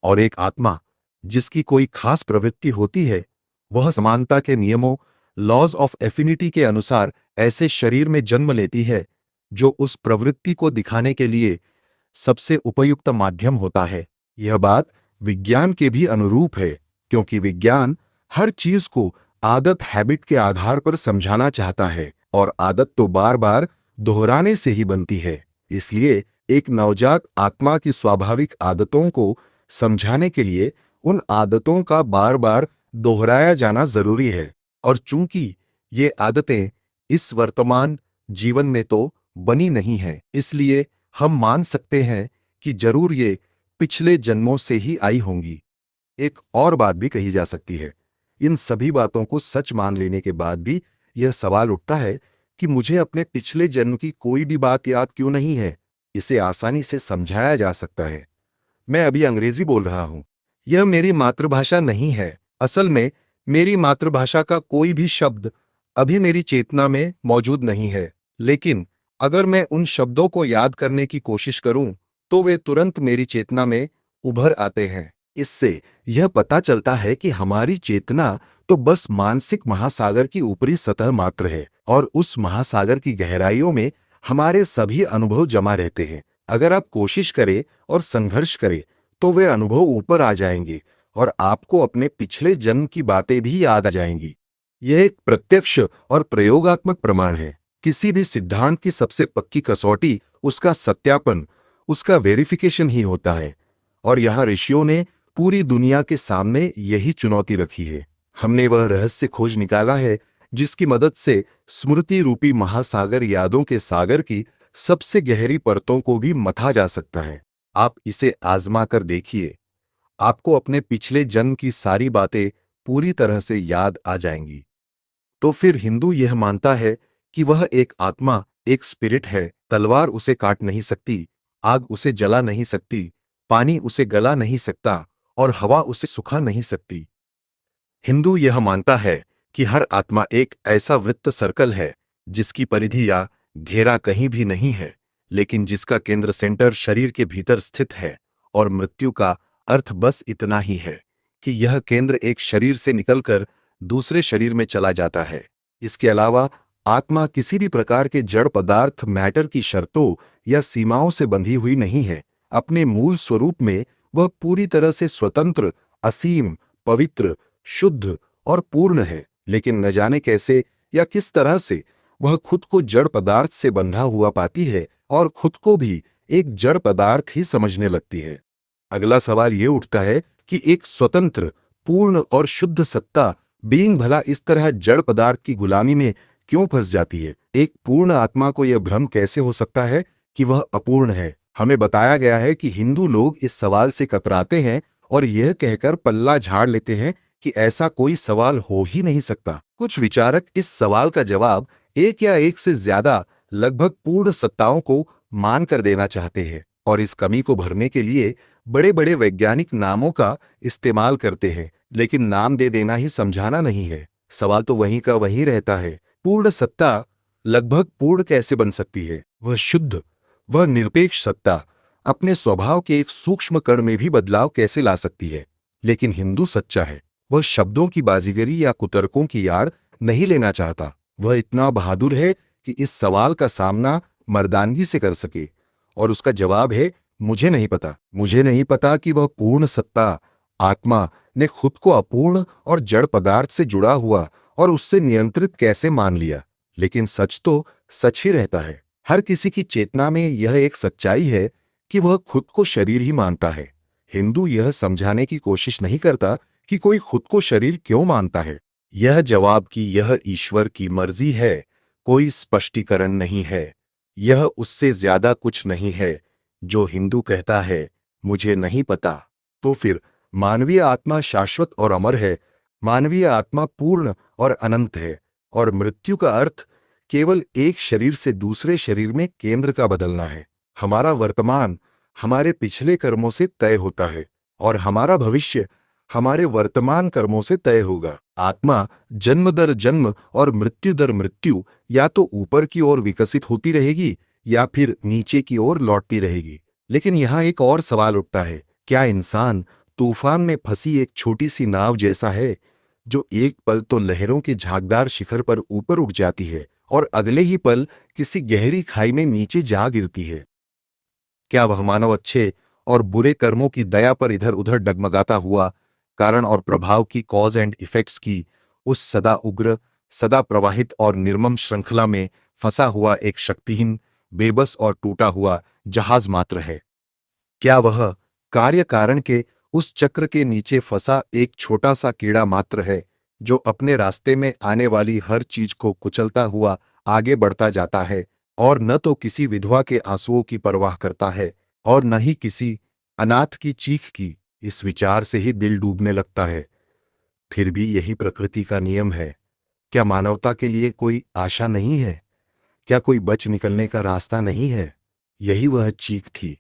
और एक आत्मा जिसकी कोई खास प्रवृत्ति होती है, वह समानता के नियमों, लॉज ऑफ एफिनिटी के अनुसार ऐसे शरीर में जन्म लेती है जो उस प्रवृत्ति को दिखाने के लिए सबसे उपयुक्त माध्यम होता है। यह बात विज्ञान के भी अनुरूप है, क्योंकि विज्ञान हर चीज को आदत हैबिट के आधार पर समझाना चाहता है, और आदत तो बार बार दोहराने से ही बनती है। इसलिए एक नवजात आत्मा की स्वाभाविक आदतों को समझाने के लिए उन आदतों का बार बार दोहराया जाना जरूरी है। और चूंकि ये आदतें इस वर्तमान जीवन में तो बनी नहीं है, इसलिए हम मान सकते हैं कि जरूर ये पिछले जन्मों से ही आई होंगी। एक और बात भी कही जा सकती है। इन सभी बातों को सच मान लेने के बाद भी यह सवाल उठता है कि मुझे अपने पिछले जन्म की कोई भी बात याद क्यों नहीं है। इसे आसानी से समझाया जा सकता है। मैं अभी अंग्रेजी बोल रहा हूं। यह मेरी मातृभाषा नहीं है। असल में मेरी मातृभाषा का कोई भी शब्द अभी मेरी चेतना में मौजूद नहीं है, लेकिन अगर मैं उन शब्दों को याद करने की कोशिश करूं तो वे तुरंत मेरी चेतना में उभर आते हैं। इससे यह पता चलता है कि हमारी चेतना तो बस मानसिक महासागर की ऊपरी सतह मात्र है, और उस महासागर की गहराइयों में हमारे सभी अनुभव जमा रहते हैं। अगर आप कोशिश करें और संघर्ष करें तो वे अनुभव ऊपर आ जाएंगे और आपको अपने पिछले जन्म की बातें भी याद आ जाएंगी। यह एक प्रत्यक्ष और प्रयोगात्मक प्रमाण है। किसी भी सिद्धांत की सबसे पक्की कसौटी उसका सत्यापन, उसका वेरिफिकेशन ही होता है, और यहाँ ऋषियों ने पूरी दुनिया के सामने यही चुनौती रखी है। हमने वह रहस्य खोज निकाला है जिसकी मदद से स्मृति रूपी महासागर यादों के सागर की सबसे गहरी परतों को भी मथा जा सकता है। आप इसे आजमा कर देखिए, आपको अपने पिछले जन्म की सारी बातें पूरी तरह से याद आ जाएंगी। तो फिर हिंदू यह मानता है कि वह एक आत्मा, एक स्पिरिट है। तलवार उसे काट नहीं सकती, आग उसे जला नहीं सकती, पानी उसे गला नहीं सकता, और हवा उसे सुखा नहीं सकती। हिंदू यह मानता है कि हर आत्मा एक ऐसा वृत्त सर्कल है जिसकी परिधि या घेरा कहीं भी नहीं है, लेकिन जिसका केंद्र सेंटर शरीर के भीतर स्थित है। और मृत्यु का अर्थ बस इतना ही है कि यह केंद्र एक शरीर से निकलकर दूसरे शरीर में चला जाता है। इसके अलावा आत्मा किसी भी प्रकार के जड़ पदार्थ मैटर की शर्तों या सीमाओं से बंधी हुई नहीं है। अपने मूल स्वरूप में वह पूरी तरह से स्वतंत्र, असीम, पवित्र, शुद्ध और पूर्ण है, लेकिन न जाने कैसे या किस तरह से वह खुद को जड़ पदार्थ से बंधा हुआ पाती है और खुद को भी एक जड़ पदार्थ ही समझने लगती है। अगला सवाल यह उठता है कि एक स्वतंत्र, पूर्ण और शुद्ध सत्ता बीइंग भला इस तरह जड़ पदार्थ की गुलामी में क्यों फंस जाती है। एक पूर्ण आत्मा को यह भ्रम कैसे हो सकता है कि वह अपूर्ण है। हमें बताया गया है कि हिंदू लोग इस सवाल से कतराते हैं और यह कहकर पल्ला झाड़ लेते हैं कि ऐसा कोई सवाल हो ही नहीं सकता। कुछ विचारक इस सवाल का जवाब एक या एक से ज्यादा लगभग पूर्ण सत्ताओं को मान कर देना चाहते हैं, और इस कमी को भरने के लिए बड़े बड़े वैज्ञानिक नामों का इस्तेमाल करते हैं। लेकिन नाम दे देना ही समझाना नहीं है। सवाल तो वहीं का वहीं रहता है। पूर्ण सत्ता लगभग पूर्ण कैसे बन सकती है? वह शुद्ध, वह निरपेक्ष सत्ता अपने स्वभाव के एक सूक्ष्म कण में भी बदलाव कैसे ला सकती है? लेकिन हिंदू सच्चा है। वह शब्दों की बाजीगरी या कुतर्कों की आड़ नहीं लेना चाहता। वह इतना बहादुर है कि इस सवाल का सामना मर्दानगी से कर सके, और उसका जवाब है, मुझे नहीं पता। मुझे नहीं पता कि वह पूर्ण सत्ता आत्मा ने खुद को अपूर्ण और जड़ पदार्थ से जुड़ा हुआ और उससे नियंत्रित कैसे मान लिया। लेकिन सच तो सच ही रहता है। हर किसी की चेतना में यह एक सच्चाई है कि वह खुद को शरीर ही मानता है। हिंदू यह समझाने की कोशिश नहीं करता कि कोई खुद को शरीर क्यों मानता है। यह जवाब कि यह ईश्वर की मर्जी है, कोई स्पष्टीकरण नहीं है। यह उससे ज्यादा कुछ नहीं है। जो हिंदू कहता है मुझे नहीं पता, तो फिर मानवीय आत्मा शाश्वत और अमर है। मानवीय आत्मा पूर्ण और अनंत है, और मृत्यु का अर्थ केवल एक शरीर से दूसरे शरीर में केंद्र का बदलना है। हमारा वर्तमान हमारे पिछले कर्मों से तय होता है, और हमारा भविष्य हमारे वर्तमान कर्मों से तय होगा। आत्मा जन्म दर जन्म और मृत्यु दर मृत्यु या तो ऊपर की ओर विकसित होती रहेगी या फिर नीचे की ओर लौटती रहेगी। लेकिन यहाँ एक और सवाल उठता है, क्या इंसान तूफान में फंसी एक छोटी सी नाव जैसा है, जो एक पल तो लहरों के झागदार शिखर पर ऊपर उठ जाती है और अगले ही पल किसी गहरी खाई में नीचे जा गिरती है। क्या वह मानव अच्छे और बुरे कर्मों की दया पर इधर उधर डगमगाता हुआ कारण और प्रभाव की कॉज एंड इफेक्ट्स की उस सदा उग्र, सदा प्रवाहित और निर्मम श्रृंखला में फंसा हुआ एक शक्तिहीन, बेबस और टूटा हुआ जहाज मात्र है? क्या वह कार्य कारण के उस चक्र के नीचे फंसा एक छोटा सा कीड़ा मात्र है, जो अपने रास्ते में आने वाली हर चीज को कुचलता हुआ आगे बढ़ता जाता है और न तो किसी विधवा के आंसुओं की परवाह करता है और न ही किसी अनाथ की चीख की? इस विचार से ही दिल डूबने लगता है। फिर भी यही प्रकृति का नियम है। क्या मानवता के लिए कोई आशा नहीं है? क्या कोई बच निकलने का रास्ता नहीं है? यही वह चीख थी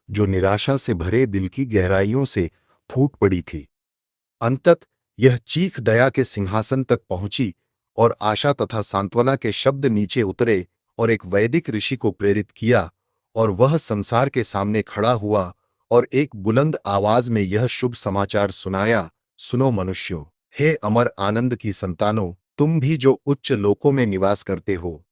जो निराशा से भरे दिल की गहराइयों से फूट पड़ी थी। अंतत यह चीख दया के सिंहासन तक पहुंची और आशा तथा सांत्वना के शब्द नीचे उतरे और एक वैदिक ऋषि को प्रेरित किया, और वह संसार के सामने खड़ा हुआ और एक बुलंद आवाज में यह शुभ समाचार सुनाया, सुनो मनुष्यों, हे अमर आनंद की संतानों, तुम भी जो उच्च लोकों में निवास करते हो,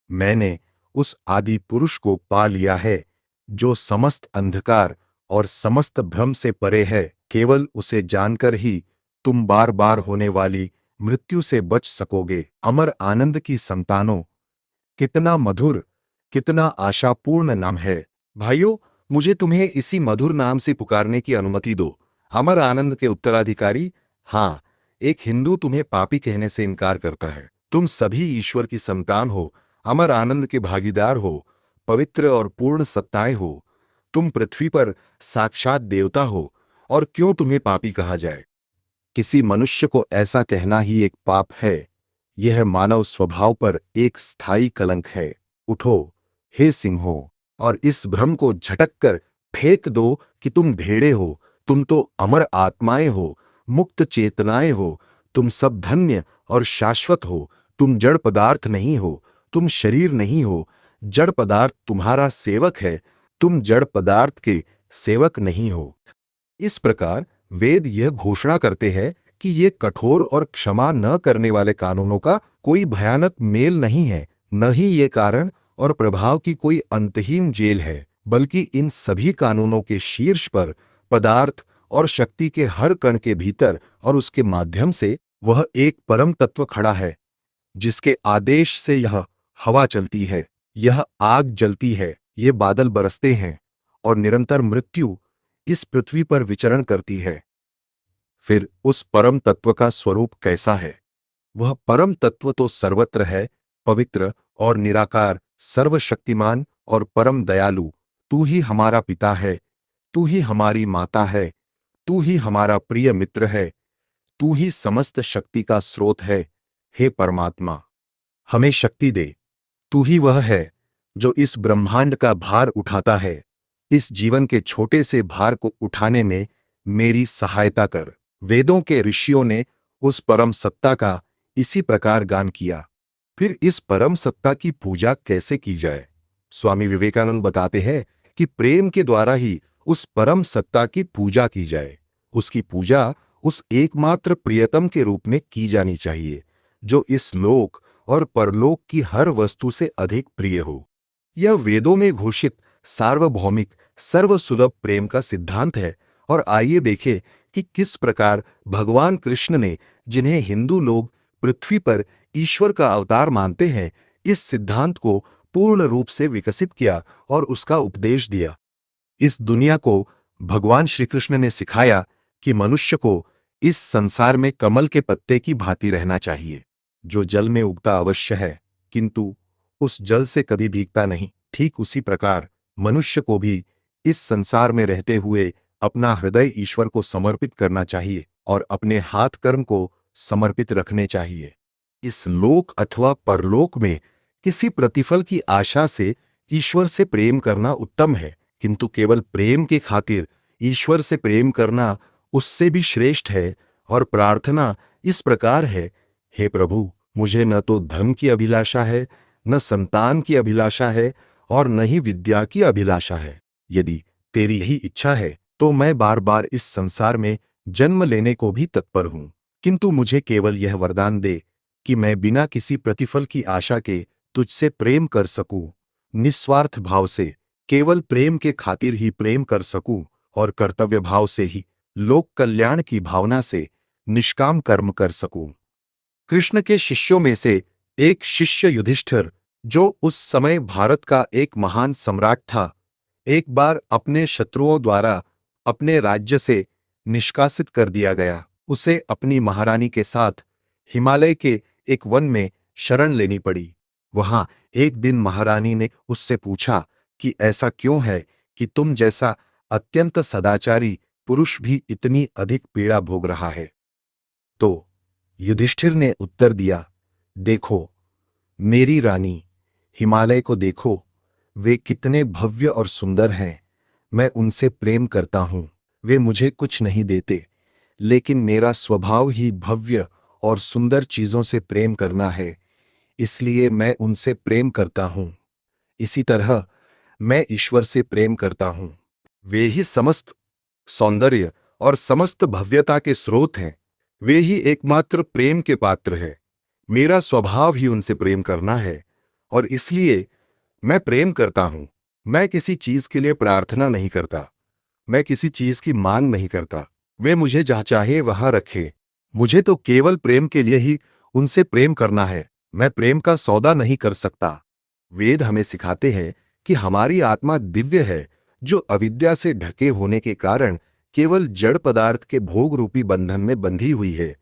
मैंने उस आदि पुरुष को पा लिया है जो समस्त अंधकार और समस्त भ्रम से परे है। केवल उसे जानकर ही तुम बार बार होने वाली मृत्यु से बच सकोगे। अमर आनंद की संतानों, कितना मधुर, कितना आशापूर्ण नाम है। भाइयों, मुझे तुम्हें इसी मधुर नाम से पुकारने की अनुमति दो। अमर आनंद के उत्तराधिकारी। हाँ, एक हिंदू तुम्हें पापी कहने से इनकार करता है। तुम सभी ईश्वर की संतान हो, अमर आनंद के भागीदार हो, पवित्र और पूर्ण सत्ताएं हो। तुम पृथ्वी पर साक्षात देवता हो, और क्यों तुम्हें पापी कहा जाए? किसी मनुष्य को ऐसा कहना ही एक पाप है। यह मानव स्वभाव पर एक स्थायी कलंक है। उठो, हे सिंहों, और इस भ्रम को झटक कर फेंक दो कि तुम भेड़े हो। तुम तो अमर आत्माएं हो, मुक्त चेतनाएं हो। तुम सब धन्य और शाश्वत हो। तुम जड़ पदार्थ नहीं हो, तुम शरीर नहीं हो। जड़ पदार्थ तुम्हारा सेवक है, तुम जड़ पदार्थ के सेवक नहीं हो। इस प्रकार वेद यह घोषणा करते हैं कि ये कठोर और क्षमा न करने वाले कानूनों का कोई भयानक मेल नहीं है, न ही ये कारण और प्रभाव की कोई अंतहीन जेल है, बल्कि इन सभी कानूनों के शीर्ष पर पदार्थ और शक्ति के हर कण के भीतर और उसके माध्यम से वह एक परम तत्व खड़ा है, जिसके आदेश से यह हवा चलती है, यह आग जलती है, ये बादल बरसते हैं और निरंतर मृत्यु इस पृथ्वी पर विचरण करती है। फिर उस परम तत्व का स्वरूप कैसा है? वह परम तत्व तो सर्वत्र है, पवित्र और निराकार, सर्वशक्तिमान और परम दयालु। तू ही हमारा पिता है, तू ही हमारी माता है, तू ही हमारा प्रिय मित्र है, तू ही समस्त शक्ति का स्रोत है। हे परमात्मा, हमें शक्ति दे। तू ही वह है जो इस ब्रह्मांड का भार उठाता है। इस जीवन के छोटे से भार को उठाने में मेरी सहायता कर। वेदों के ऋषियों ने उस परम सत्ता का इसी प्रकार गान किया। फिर इस परम सत्ता की पूजा कैसे की जाए? स्वामी विवेकानंद बताते हैं कि प्रेम के द्वारा ही उस परम सत्ता की पूजा की जाए। उसकी पूजा उस एकमात्र प्रियतम के रूप में की जानी चाहिए, जो इस लोक और परलोक की हर वस्तु से अधिक प्रिय हो। यह वेदों में घोषित सार्वभौमिक सर्वसुलभ प्रेम का सिद्धांत है। और आइए देखें कि किस प्रकार भगवान कृष्ण ने, जिन्हें हिंदू लोग पृथ्वी पर ईश्वर का अवतार मानते हैं, इस सिद्धांत को पूर्ण रूप से विकसित किया और उसका उपदेश दिया। इस दुनिया को भगवान श्री कृष्ण ने सिखाया कि मनुष्य को इस संसार में कमल के पत्ते की भांति रहना चाहिए, जो जल में उगता अवश्य है, किंतु उस जल से कभी भीगता नहीं। ठीक उसी प्रकार मनुष्य को भी इस संसार में रहते हुए अपना हृदय ईश्वर को समर्पित करना चाहिए और अपने हाथ कर्म को समर्पित रखने चाहिए। इस लोक अथवा परलोक में किसी प्रतिफल की आशा से ईश्वर से प्रेम करना उत्तम है, किंतु केवल प्रेम के खातिर ईश्वर से प्रेम करना उससे भी श्रेष्ठ है। और प्रार्थना इस प्रकार है, हे प्रभु, मुझे न तो धन की अभिलाषा है, न संतान की अभिलाषा है, और न ही विद्या की अभिलाषा है। यदि तेरी यही इच्छा है तो मैं बार बार इस संसार में जन्म लेने को भी तत्पर हूं, किंतु मुझे केवल यह वरदान दे कि मैं बिना किसी प्रतिफल की आशा के तुझसे प्रेम कर सकूं, निस्वार्थ भाव से, केवल प्रेम के खातिर ही प्रेम कर सकूं और कर्तव्य भाव से ही, लोक कल्याण की भावना से निष्काम कर्म कर सकूं। कृष्ण के शिष्यों में से एक शिष्य युधिष्ठिर, जो उस समय भारत का एक महान सम्राट था, एक बार अपने शत्रुओं द्वारा अपने राज्य से निष्कासित कर दिया गया। उसे अपनी महारानी के साथ हिमालय के एक वन में शरण लेनी पड़ी। वहां एक दिन महारानी ने उससे पूछा कि ऐसा क्यों है कि तुम जैसा अत्यंत सदाचारी पुरुष भी इतनी अधिक पीड़ा भोग रहा है। तो युधिष्ठिर ने उत्तर दिया, देखो मेरी रानी, हिमालय को देखो, वे कितने भव्य और सुंदर हैं। मैं उनसे प्रेम करता हूं। वे मुझे कुछ नहीं देते, लेकिन मेरा स्वभाव ही भव्य और सुंदर चीजों से प्रेम करना है, इसलिए मैं उनसे प्रेम करता हूं। इसी तरह मैं ईश्वर से प्रेम करता हूं। वे ही समस्त सौंदर्य और समस्त भव्यता के स्रोत हैं। वे ही एकमात्र प्रेम के पात्र हैं। मेरा स्वभाव ही उनसे प्रेम करना है और इसलिए मैं प्रेम करता हूं। मैं किसी चीज के लिए प्रार्थना नहीं करता। मैं किसी चीज की मांग नहीं करता। वे मुझे जहां चाहे वहां रखे। मुझे तो केवल प्रेम के लिए ही उनसे प्रेम करना है। मैं प्रेम का सौदा नहीं कर सकता। वेद हमें सिखाते हैं कि हमारी आत्मा दिव्य है, जो अविद्या से ढके होने के कारण केवल जड़ पदार्थ के भोग रूपी बंधन में बंधी हुई है।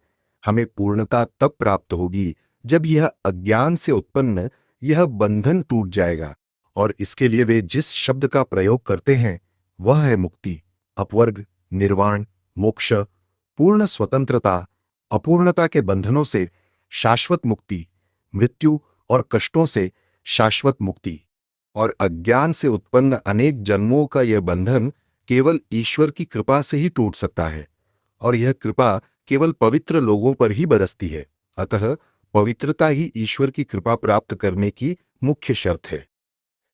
हमें पूर्णता तब प्राप्त होगी जब यह अज्ञान से उत्पन्न यह बंधन टूट जाएगा। और इसके लिए वे जिस शब्द का प्रयोग करते हैं वह है मुक्ति, अपवर्ग, निर्वाण, मोक्ष, पूर्ण स्वतंत्रता, अपूर्णता के बंधनों से शाश्वत मुक्ति, मृत्यु और कष्टों से शाश्वत मुक्ति। और अज्ञान से उत्पन्न अनेक जन्मों का यह बंधन केवल ईश्वर की कृपा से ही टूट सकता है, और यह कृपा केवल पवित्र लोगों पर ही बरसती है। अतः पवित्रता ही ईश्वर की कृपा प्राप्त करने की मुख्य शर्त है।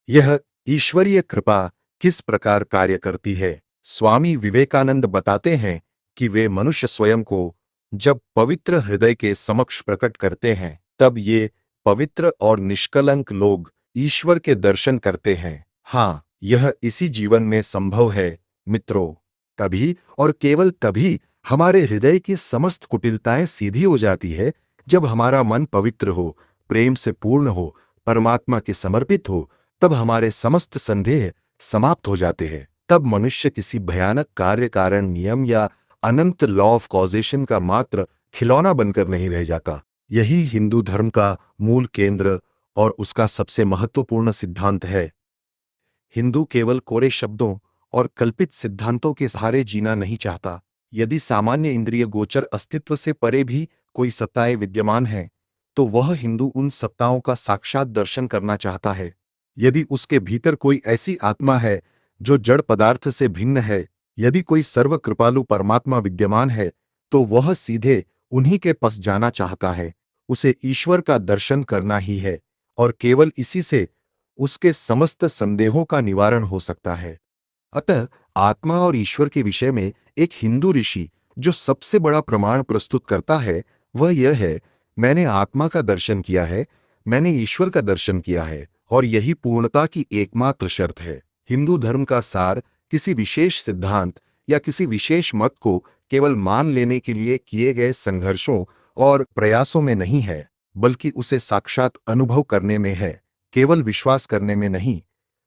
यह ईश्वरीय कृपा किस प्रकार कार्य करती है? स्वामी विवेकानंद बताते हैं कि वे मनुष्य स्वयं को जब पवित्र हृदय के समक्ष प्रकट करते हैं, तब ये पवित्र और निष्कलंक लोग ईश्वर के दर्शन करते हैं। हाँ, यह इसी जीवन में संभव है मित्रों। तभी और केवल तभी हमारे हृदय की समस्त कुटिलताएं सीधी हो जाती है, जब हमारा मन पवित्र हो, प्रेम से पूर्ण हो, परमात्मा के समर्पित हो। तब हमारे समस्त संदेह समाप्त हो जाते हैं। तब मनुष्य किसी भयानक कार्य कारण नियम या अनंत लॉ ऑफ कॉजेशन का मात्र खिलौना बनकर नहीं रह जाता। यही हिंदू धर्म का मूल केंद्र और उसका सबसे महत्वपूर्ण सिद्धांत है। हिंदू केवल कोरे शब्दों और कल्पित सिद्धांतों के सहारे जीना नहीं चाहता। यदि सामान्य इंद्रिय गोचर अस्तित्व से परे भी कोई सत्ताएं विद्यमान हैं, तो वह हिंदू उन सत्ताओं का साक्षात दर्शन करना चाहता है। यदि उसके भीतर कोई ऐसी आत्मा है जो जड़ पदार्थ से भिन्न है, यदि कोई सर्व कृपालु परमात्मा विद्यमान है, तो वह सीधे उन्हीं के पास जाना चाहता है। उसे ईश्वर का दर्शन करना ही है, और केवल इसी से उसके समस्त संदेहों का निवारण हो सकता है। अतः आत्मा और ईश्वर के विषय में एक हिंदू ऋषि जो सबसे बड़ा प्रमाण प्रस्तुत करता है वह यह है, मैंने आत्मा का दर्शन किया है, मैंने ईश्वर का दर्शन किया है, और यही पूर्णता की एकमात्र शर्त है। हिंदू धर्म का सार किसी विशेष सिद्धांत या किसी विशेष मत को केवल मान लेने के लिए किए गए संघर्षों और प्रयासों में नहीं है, बल्कि उसे साक्षात अनुभव करने में है। केवल विश्वास करने में नहीं,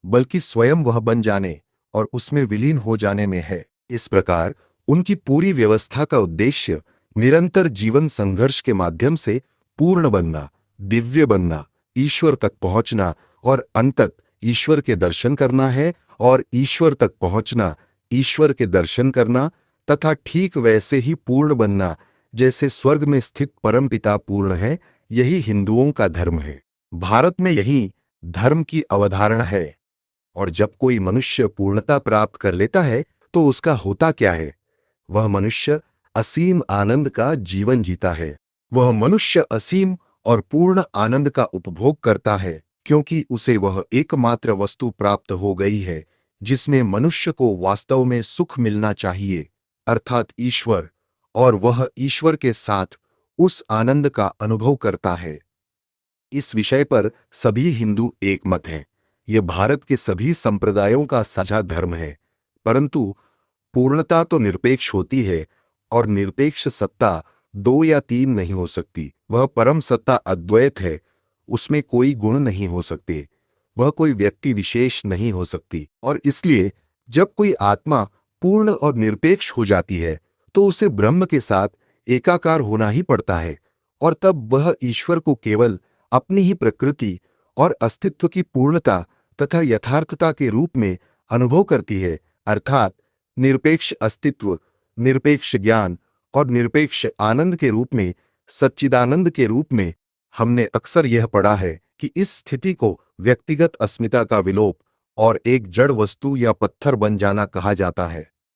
बल्कि स्वयं वह बन जाने और उसमें विलीन हो जाने में है। इस प्रकार उनकी पूरी व्यवस्था का उद्देश्य निरंतर जीवन संघर्ष के माध्यम से पूर्ण बनना, दिव्य बनना, ईश्वर तक पहुंचना और अंतत ईश्वर के दर्शन करना है। और ईश्वर तक पहुंचना, ईश्वर के दर्शन करना तथा ठीक वैसे ही पूर्ण बनना जैसे स्वर्ग में स्थित परमपिता पूर्ण है, यही हिंदुओं का धर्म है। भारत में यही धर्म की अवधारणा है। और जब कोई मनुष्य पूर्णता प्राप्त कर लेता है तो उसका होता क्या है? वह मनुष्य असीम आनंद का जीवन जीता है। वह मनुष्य असीम और पूर्ण आनंद का उपभोग करता है, क्योंकि उसे वह एकमात्र वस्तु प्राप्त हो गई है जिसमें मनुष्य को वास्तव में सुख मिलना चाहिए, अर्थात ईश्वर, और वह ईश्वर के साथ उस आनंद का अनुभव करता है। इस विषय पर सभी हिंदू एक मत हैं। यह भारत के सभी संप्रदायों का साझा धर्म है। परंतु पूर्णता तो निरपेक्ष होती है, और निरपेक्ष सत्ता दो या तीन नहीं हो सकती। वह परम सत्ता अद्वैत है, उसमें कोई गुण नहीं हो सकते, वह कोई व्यक्ति विशेष नहीं हो सकती। और इसलिए जब कोई आत्मा पूर्ण और निरपेक्ष हो जाती है तो उसे ब्रह्म के साथ एकाकार होना ही पड़ता है, और तब वह ईश्वर को केवल अपनी ही प्रकृति और अस्तित्व की पूर्णता तथा यथार्थता के रूप में अनुभव करती है, अर्थात निरपेक्ष अस्तित्व, निरपेक्ष ज्ञान और निरपेक्ष आनंद के रूप में, सच्चिदानंद के रूप में। हमने अक्सर यह पढ़ा है कि इस स्थिति को व्यक्तिगत अस्मिता का विलोप और एक जड़ वस्तु या पत्थर बन जाना कहा जाता है।